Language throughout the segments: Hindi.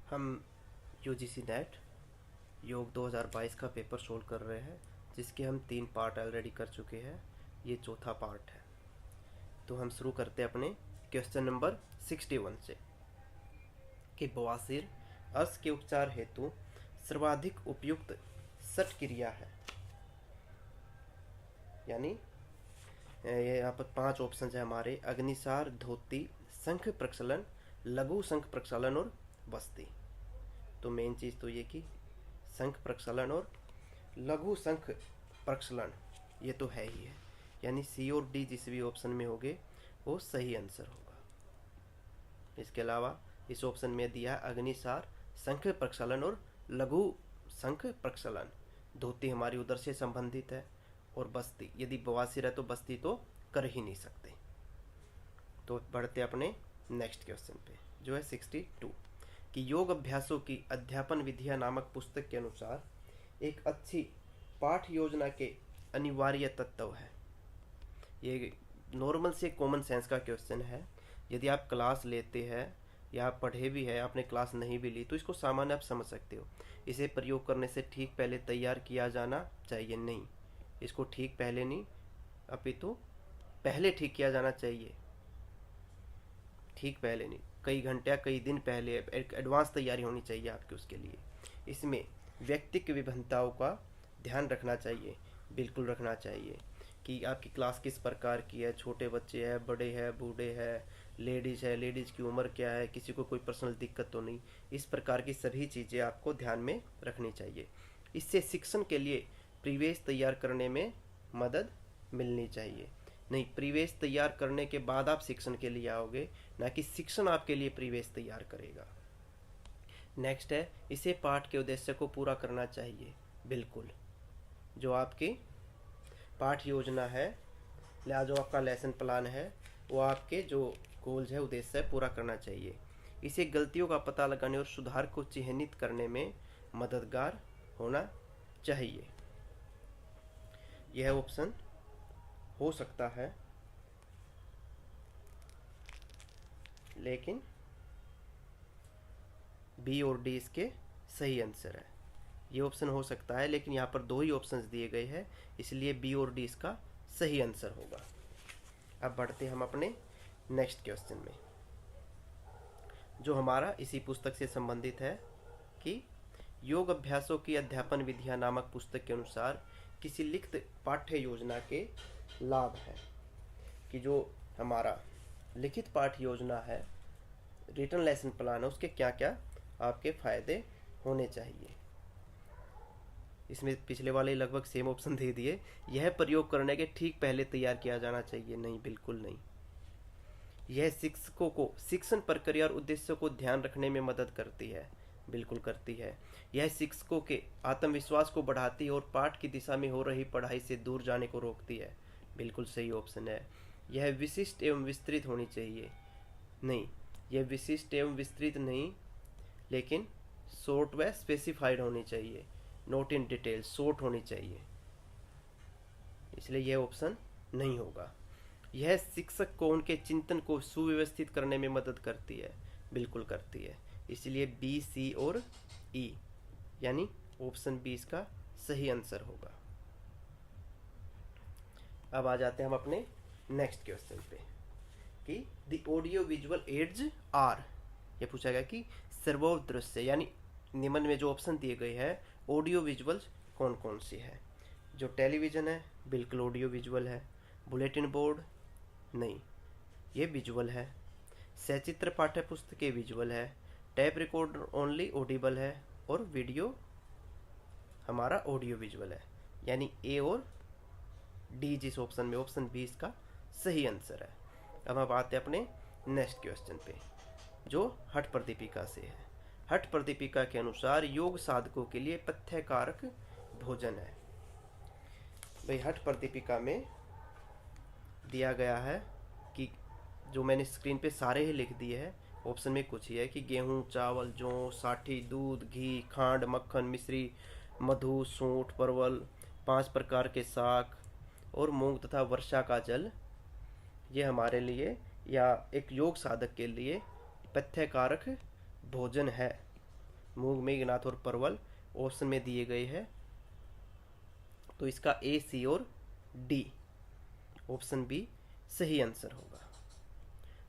हम यूजीसी नेट योग 2022 का पेपर सोल्व कर रहे हैं, जिसके हम 3 पार्ट ऑलरेडी कर चुके हैं। ये चौथा पार्ट है। तो हम शुरू करते हैं अपने क्वेश्चन नंबर 61 से कि बवासीर अर्श के उपचार हेतु सर्वाधिक उपयुक्त सट क्रिया है। यानी ये यहाँ पर 5 ऑप्शन है हमारे: अग्निसार, धोती, शंख प्रक्षालन, लघु शंख प्रक्षालन और बस्ती। तो मेन चीज़ तो ये कि शंख प्रक्षालन और लघु शंख प्रक्षालन ये तो है ही है, यानी सी और डी जिस भी ऑप्शन में होंगे वो सही आंसर होगा। इसके अलावा इस ऑप्शन में दिया अग्निसार, शंख प्रक्षालन और लघु शंख प्रक्षालन। धोती हमारी उधर से संबंधित है, और बस्ती, यदि बवासीर है तो बस्ती तो कर ही नहीं सकते। तो बढ़ते अपने नेक्स्ट क्वेश्चन पे, जो है 62 कि योग अभ्यासों की अध्यापन विधियां नामक पुस्तक के अनुसार एक अच्छी पाठ योजना के अनिवार्य तत्व है। ये नॉर्मल से कॉमन सेंस का क्वेश्चन है। यदि आप क्लास लेते हैं या आप पढ़े भी है, आपने क्लास नहीं भी ली, तो इसको सामान्य आप समझ सकते हो। इसे प्रयोग करने से ठीक पहले तैयार किया जाना चाहिए। नहीं, इसको ठीक पहले नहीं, अपितु पहले ठीक किया जाना चाहिए। ठीक पहले नहीं, कई घंटे या कई दिन पहले एक एडवांस तैयारी होनी चाहिए आपकी उसके लिए। इसमें व्यक्तिगत विभिन्नताओं का ध्यान रखना चाहिए, बिल्कुल रखना चाहिए कि आपकी क्लास किस प्रकार की है, छोटे बच्चे हैं, बड़े हैं, बूढ़े हैं, लेडीज़ है, लेडीज़ की उम्र क्या है, किसी को कोई पर्सनल दिक्कत तो नहीं। इस प्रकार की सभी चीज़ें आपको ध्यान में रखनी चाहिए। इससे शिक्षण के लिए प्रीवियस तैयार करने में मदद मिलनी चाहिए। नहीं, प्रीवियस तैयार करने के बाद आप शिक्षण के लिए आओगे, ना कि शिक्षण आपके लिए प्रीवियस तैयार करेगा। नेक्स्ट है, इसे पाठ के उद्देश्य को पूरा करना चाहिए। बिल्कुल, जो आपकी पाठ योजना है या जो आपका लेसन प्लान है वो आपके जो गोल्स है, उद्देश्य है, पूरा करना चाहिए। इसे गलतियों का पता लगाने और सुधार को चिन्हित करने में मददगार होना चाहिए। यह ऑप्शन हो सकता है, लेकिन बी और डी इसके सही आंसर है। ये ऑप्शन हो सकता है, लेकिन यहाँ पर 2 ही ऑप्शंस दिए गए हैं, इसलिए बी और डी इसका सही आंसर होगा। अब बढ़ते हम अपने नेक्स्ट क्वेश्चन में, जो हमारा इसी पुस्तक से संबंधित है कि योग अभ्यासों की अध्यापन विधियां नामक पुस्तक के अनुसार किसी लिखित पाठ्य योजना के लाभ है। कि जो हमारा लिखित पाठ योजना है, रिटन लेसन प्लान है, उसके क्या क्या आपके फायदे होने चाहिए। इसमें पिछले वाले लगभग सेम ऑप्शन दे दिए। यह प्रयोग करने के ठीक पहले तैयार किया जाना चाहिए। नहीं, बिल्कुल नहीं। यह शिक्षकों को शिक्षण प्रक्रिया और उद्देश्यों को ध्यान रखने में मदद करती है। बिल्कुल करती है। यह शिक्षकों के आत्मविश्वास को बढ़ाती है और पाठ की दिशा में हो रही पढ़ाई से दूर जाने को रोकती है। बिल्कुल सही ऑप्शन है। यह विशिष्ट एवं विस्तृत होनी चाहिए। नहीं, यह विशिष्ट एवं विस्तृत नहीं, लेकिन शॉर्ट व स्पेसिफाइड होनी चाहिए। नोट इन डिटेल, शॉर्ट होनी चाहिए, इसलिए यह ऑप्शन नहीं होगा। यह शिक्षक को उनके चिंतन को सुव्यवस्थित करने में मदद करती है। बिल्कुल करती है, इसलिए बी, सी और ई, यानी ऑप्शन बी इसका सही आंसर होगा। अब आ जाते हैं हम अपने नेक्स्ट क्वेश्चन पे कि the audio visual aids are, ये पूछा गया कि सर्वोच्च दृश्य, यानी निम्न में जो ऑप्शन दिए गए हैं ऑडियो विजुअल्स कौन कौन सी है। जो टेलीविज़न है, बिल्कुल ऑडियो विजुअल है। बुलेटिन बोर्ड, नहीं, ये विजुअल है। सचित्र पाठ्य पुस्तकें विजुअल है। टैप रिकॉर्डर ओनली ऑडिबल है। और वीडियो हमारा ऑडियो विजुअल है, यानी ए और डी जिस ऑप्शन में, ऑप्शन बी इसका सही आंसर है। अब हम आते हैं अपने नेक्स्ट क्वेश्चन पे, जो हठ प्रदीपिका से है। हठ प्रदीपिका के अनुसार योग साधकों के लिए पथ्यकारक भोजन है। भाई हठ प्रदीपिका में दिया गया है कि जो मैंने स्क्रीन पे सारे ही लिख दिए हैं, ऑप्शन में कुछ ही है कि गेहूं, चावल, जौ, साठी, दूध, घी, खांड, मक्खन, मिश्री, मधु, सूंठ, परवल, 5 प्रकार के साग और मूंग तथा वर्षा का जल, ये हमारे लिए या एक योग साधक के लिए पथ्यकारक भोजन है। मूंग, मेघनाथ और परवल ऑप्शन में दिए गए हैं। तो इसका ए, सी और डी ऑप्शन बी सही आंसर होगा।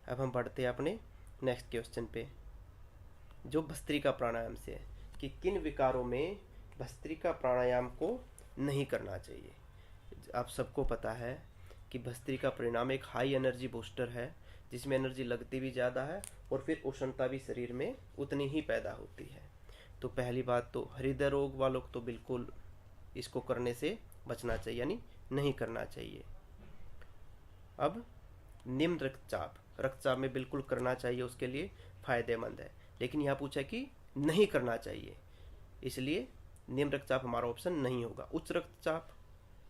अब हम बढ़ते हैं अपने नेक्स्ट क्वेश्चन पे, जो भस्त्रिका प्राणायाम से है कि किन विकारों में भस्त्रिका प्राणायाम को नहीं करना चाहिए। आप सबको पता है कि भस्त्रिका प्राणायाम एक हाई एनर्जी बूस्टर है, जिसमें एनर्जी लगती भी ज़्यादा है और फिर उष्णता भी शरीर में उतनी ही पैदा होती है। तो पहली बात तो हृदय रोग वालों को तो बिल्कुल इसको करने से बचना चाहिए, यानी नहीं करना चाहिए। अब निम्न रक्तचाप में बिल्कुल करना चाहिए, उसके लिए फायदेमंद है, लेकिन यहाँ पूछा कि नहीं करना चाहिए, इसलिए निम्न रक्तचाप हमारा ऑप्शन नहीं होगा। उच्च रक्तचाप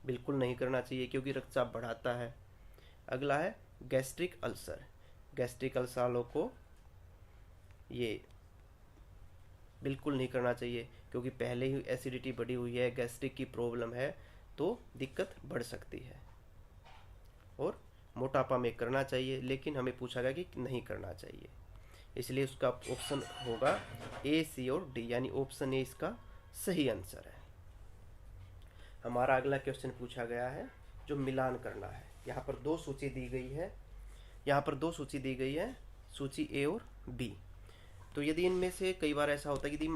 बिल्कुल नहीं करना चाहिए क्योंकि रक्तचाप बढ़ाता है। अगला है गैस्ट्रिक अल्सर। गैस्ट्रिक अल्सर वालों को ये बिल्कुल नहीं करना चाहिए क्योंकि पहले ही एसिडिटी बढ़ी हुई है, गैस्ट्रिक की प्रॉब्लम है, तो दिक्कत बढ़ सकती है। और मोटापा में करना चाहिए, लेकिन हमें पूछा गया कि नहीं करना चाहिए, इसलिए उसका ऑप्शन होगा ए, सी और डी, यानी ऑप्शन ए इसका सही आंसर है। हमारा अगला क्वेश्चन पूछा गया है जो मिलान करना है। यहाँ पर दो सूची दी गई है, सूची ए और बी। तो यदि इनमें से कई बार ऐसा होता है कि यदि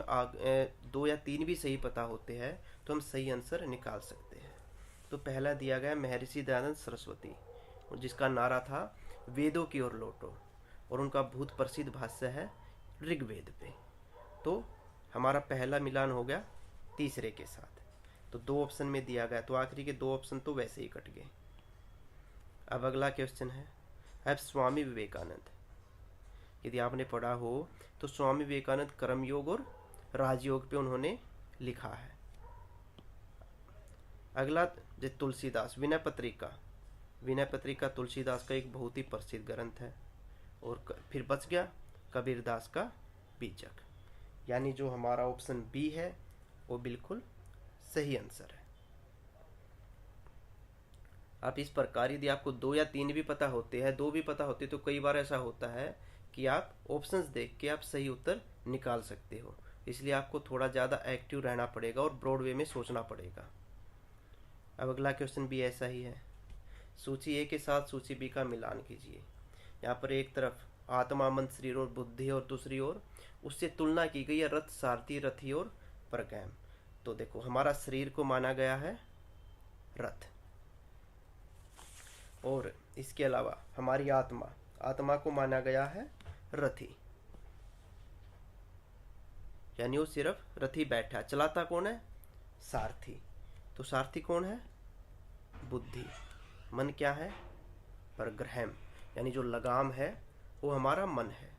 2 या 3 भी सही पता होते हैं तो हम सही आंसर निकाल सकते हैं। तो पहला दिया गया महर्षि दयानंद सरस्वती, जिसका नारा था वेदों की ओर लौटो, और उनका बहुत प्रसिद्ध भाष्य है ऋग्वेद पे। तो हमारा पहला मिलान हो गया तीसरे के साथ, तो 2 ऑप्शन में दिया गया, तो आखिरी के 2 ऑप्शन तो वैसे ही कट गए। अब अगला क्वेश्चन है, अब स्वामी विवेकानंद, यदि आपने पढ़ा हो तो स्वामी विवेकानंद कर्मयोग और राजयोग पे उन्होंने लिखा है। अगला तुलसीदास, विनय पत्रिका तुलसीदास का एक बहुत ही प्रसिद्ध ग्रंथ है। और फिर बच गया कबीरदास का बीजक, यानी जो हमारा ऑप्शन बी है वो बिल्कुल सही आंसर है। आप इस प्रकार यदि आपको 2 या 3 भी पता होते हैं, 2 भी पता होते तो कई बार ऐसा होता है कि आप ऑप्शंस देख के आप सही उत्तर निकाल सकते हो, इसलिए आपको थोड़ा ज़्यादा एक्टिव रहना पड़ेगा और ब्रॉड वे में सोचना पड़ेगा। अब अगला क्वेश्चन भी ऐसा ही है, सूची ए के साथ सूची बी का मिलान कीजिए। यहाँ पर एक तरफ आत्मा, मन, शरीर और बुद्धि, और दूसरी ओर उससे तुलना की गई है रथ, सारथी, रथी और परगैम। तो देखो हमारा शरीर को माना गया है रथ, और इसके अलावा हमारी आत्मा को माना गया है रथी, यानी वो सिर्फ रथी बैठा, चलाता कौन है? सारथी। तो सारथी कौन है? बुद्धि। मन क्या है? परग्रहम, यानी जो लगाम है वो हमारा मन है।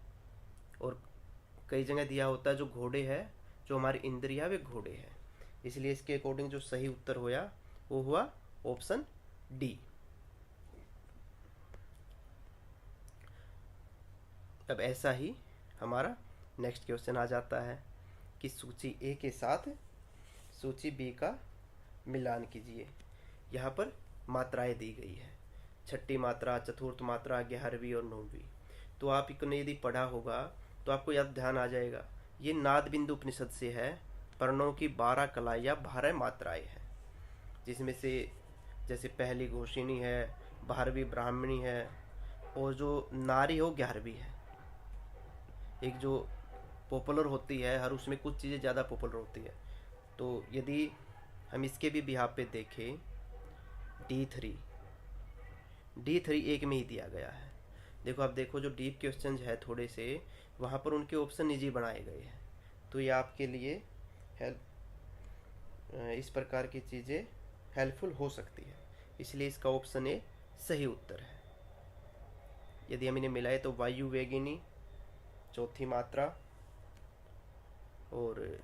और कई जगह दिया होता है जो घोड़े है, जो हमारी इंद्रिया वे घोड़े है, इसलिए इसके अकॉर्डिंग जो सही उत्तर होया वो हुआ ऑप्शन डी। अब ऐसा ही हमारा नेक्स्ट क्वेश्चन आ जाता है कि सूची ए के साथ सूची बी का मिलान कीजिए। यहाँ पर मात्राएं दी गई है, छठी मात्रा, चतुर्थ मात्रा, 11वीं और 9वीं। तो आप इनको यदि पढ़ा होगा तो आपको याद ध्यान आ जाएगा, ये नाद बिंदु उपनिषद से है। वर्णों की 12 कलाएं या 12 मात्राएं हैं, जिसमें से जैसे पहली घोषिणी है, 12वीं ब्राह्मणी है, और जो नारी हो 11वीं है। एक जो पॉपुलर होती है हर, उसमें कुछ चीज़ें ज़्यादा पॉपुलर होती है। तो यदि हम इसके भी बिहाफ पे देखें, D3 एक में ही दिया गया है। देखो आप देखो जो डीप क्वेश्चन है थोड़े से, वहाँ पर उनके ऑप्शन निजी बनाए गए हैं, तो ये आपके लिए इस प्रकार की चीज़ें हेल्पफुल हो सकती है, इसलिए इसका ऑप्शन ए सही उत्तर है। यदि हम इन्हें मिलाए तो वायु वेगिनी चौथी मात्रा, और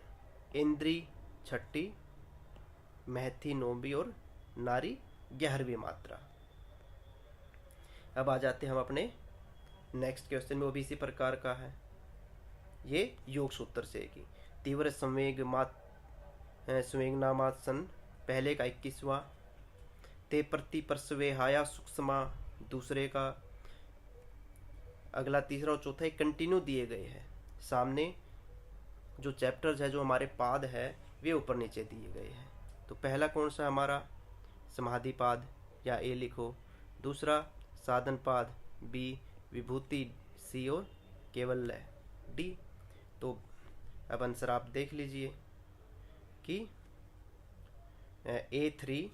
इंद्री छठी, महथी 9वीं और नारी 11वीं मात्रा। अब आ जाते हैं हम अपने नेक्स्ट क्वेश्चन में, वो भी इसी प्रकार का है। ये योग सूत्र से कि तीव्र संवेगनामासन पहले का 21वां, ते प्रति परस्वेहाया सूक्ष्मा दूसरे का, अगला तीसरा और चौथा एक कंटिन्यू दिए गए हैं सामने, जो चैप्टर्स है, जो हमारे पाद है, वे ऊपर नीचे दिए गए हैं। तो पहला कौन सा हमारा, समाधिपाद या ए लिखो। दूसरा साधनपाद बी, विभूति सी और केवल्य डी। तो अब आंसर आप देख लीजिए कि A3,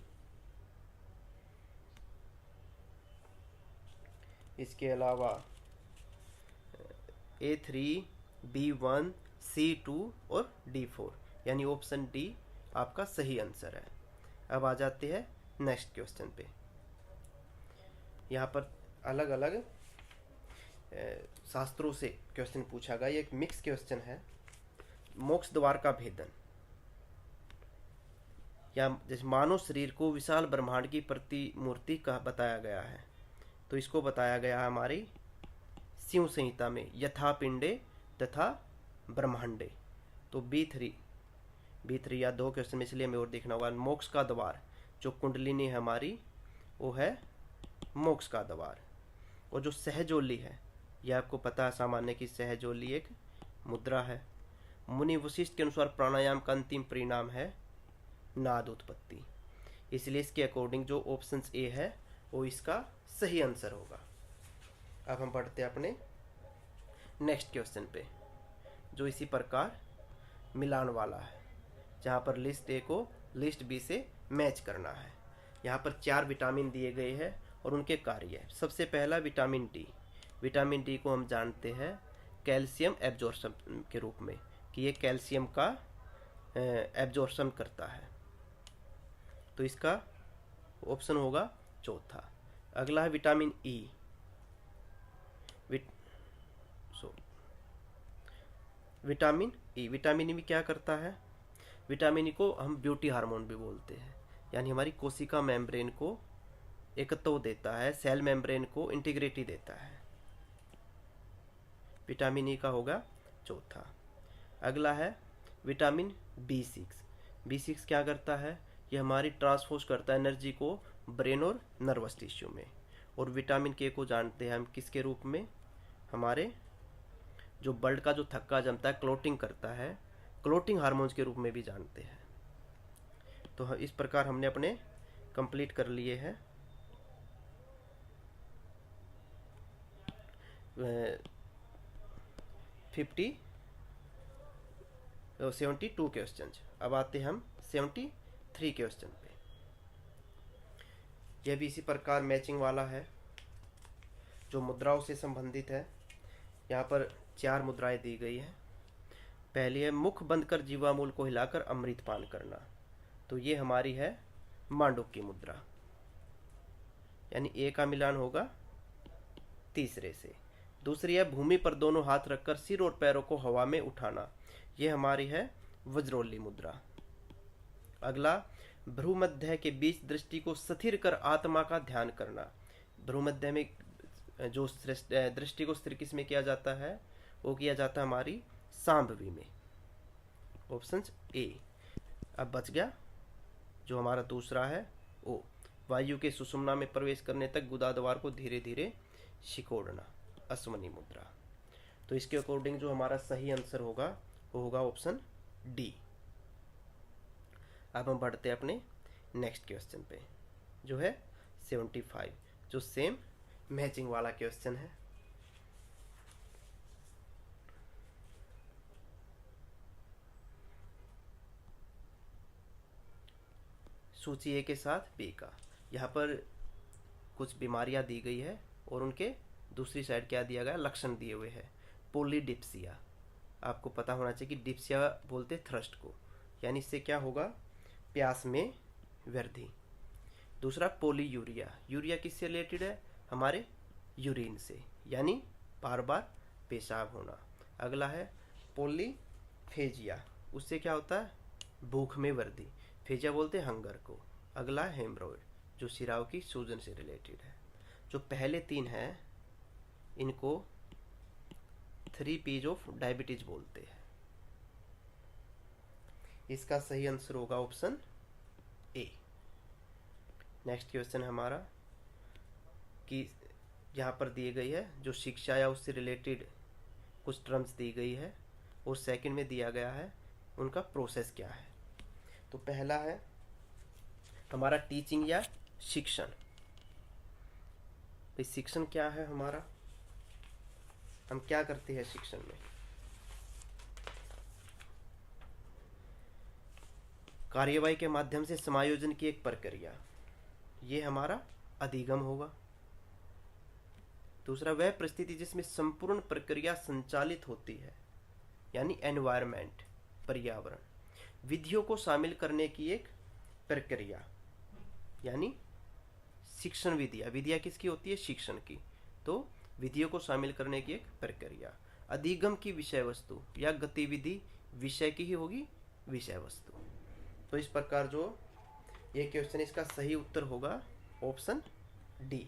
इसके अलावा A3, B1, C2 और D4, यानी ऑप्शन डी आपका सही आंसर है। अब आ जाते हैं नेक्स्ट क्वेश्चन पे। यहाँ पर अलग अलग शास्त्रों से क्वेश्चन पूछा गया। ये एक मिक्स क्वेश्चन है। मोक्ष द्वार का भेदन, या जैसे मानव शरीर को विशाल ब्रह्मांड की प्रतिमूर्ति का बताया गया है, तो इसको बताया गया है हमारी शिव संहिता में, यथा पिंडे तथा ब्रह्मांडे। तो B3 या 2 क्वेश्चन में, इसलिए हमें और देखना होगा। मोक्ष का द्वार, जो कुंडलिनी है हमारी, वो है मोक्ष का द्वार। और जो सहजोली है, यह आपको पता है सामान्य की सहजोली एक मुद्रा है। मुनि वशिष्ठ के अनुसार प्राणायाम का अंतिम परिणाम है नाद उत्पत्ति, इसलिए इसके अकॉर्डिंग जो ऑप्शन ए है वो इसका सही आंसर होगा। अब हम बढ़ते हैं अपने नेक्स्ट क्वेश्चन पे, जो इसी प्रकार मिलान वाला है, जहाँ पर लिस्ट ए को लिस्ट बी से मैच करना है। यहाँ पर 4 विटामिन दिए गए हैं और उनके कार्य। सबसे पहला विटामिन डी। विटामिन डी को हम जानते हैं कैल्शियम एब्जॉर्प्शन के रूप में, कि ये कैल्शियम का एब्जॉर्प्शन करता है। तो इसका ऑप्शन होगा चौथा। अगला है विटामिन ई। विटामिन ई में क्या करता है? विटामिन ई को हम ब्यूटी हार्मोन भी बोलते हैं, यानी हमारी कोशिका मेम्ब्रेन को एकत्व देता है, सेल मेम्ब्रेन को इंटीग्रिटी देता है। विटामिन ई का होगा चौथा। अगला है विटामिन B6 क्या करता है? ये हमारी ट्रांसपोज करता है एनर्जी को ब्रेन और नर्वस टिश्यू में। और विटामिन के को जानते हैं हम किसके रूप में? हमारे जो ब्लड का जो थक्का जमता है, क्लोटिंग करता है, क्लोटिंग हार्मोन्स के रूप में भी जानते हैं। तो इस प्रकार हमने अपने कंप्लीट कर लिए हैं 72 क्वेश्चन। अब आते हैं हम 73 क्वेश्चन पे। यह भी इसी प्रकार मैचिंग वाला है, जो मुद्राओं से संबंधित है। यहाँ पर 4 मुद्राएं दी गई हैं। पहली है मुख बंद कर जीवामूल को हिलाकर अमृत पान करना। तो ये हमारी है मांडुक्य मुद्रा, यानी ए का मिलान होगा तीसरे से। दूसरी है भूमि पर दोनों हाथ रखकर सिर और पैरों को हवा में उठाना। ये हमारी है वज्रोली मुद्रा। अगला भ्रूमध्य के बीच दृष्टि को स्थिर कर आत्मा का ध्यान करना। भ्रूमध्य में जो दृष्टि को स्थिर किस में किया जाता है? वो किया जाता है हमारी सांभवी में। Option A. अब बच गया जो हमारा दूसरा है ओ, वायु के सुषुम्ना में प्रवेश करने तक गुदाद्वार को धीरे धीरे सिकोड़ना, अश्वनी मुद्रा। तो इसके अकॉर्डिंग जो हमारा सही आंसर होगा वो होगा ऑप्शन डी। अब हम बढ़ते हैं अपने नेक्स्ट क्वेश्चन पे, जो है 75, जो सेम मैचिंग वाला क्वेश्चन है। सूची ए के साथ बी का। यहाँ पर कुछ बीमारियां दी गई है और उनके दूसरी साइड क्या दिया गया? लक्षण दिए हुए हैं। पोलीडिप्सिया, आपको पता होना चाहिए कि डिप्सिया बोलते थ्रस्ट को, यानी इससे क्या होगा? प्यास में वृद्धि। दूसरा पोलीयूरिया, यूरिया किससे रिलेटेड है? हमारे यूरिन से, यानी बार बार पेशाब होना। अगला है पोलीफेजिया, उससे क्या होता है? भूख में वृद्धि। फेजिया बोलते हैं हंगर को। अगला है हेमरोइड, जो सिराव की सूजन से रिलेटेड है। जो पहले 3 हैं इनको 3 P's ऑफ डायबिटीज बोलते हैं। इसका सही आंसर होगा ऑप्शन ए। नेक्स्ट क्वेश्चन हमारा कि यहाँ पर दिए गई है जो शिक्षा या उससे रिलेटेड कुछ टर्म्स दी गई है। और सेकंड में दिया गया है उनका प्रोसेस क्या है। तो पहला है हमारा टीचिंग या शिक्षण। भाई शिक्षण क्या है हमारा, हम क्या करते हैं शिक्षण में? कार्यवाही के माध्यम से समायोजन की एक प्रक्रिया, ये हमारा अधिगम होगा। दूसरा वह परिस्थिति जिसमें संपूर्ण प्रक्रिया संचालित होती है, यानी एनवायरमेंट, पर्यावरण। विधियों को शामिल करने की एक प्रक्रिया, यानी शिक्षण विधियां। विधियां किसकी होती है? शिक्षण की। तो विधियों को शामिल करने की एक प्रक्रिया। अधिगम की विषय वस्तु या गतिविधि विषय की ही होगी विषय वस्तु। तो इस प्रकार जो ये क्वेश्चन, इसका सही उत्तर होगा ऑप्शन डी।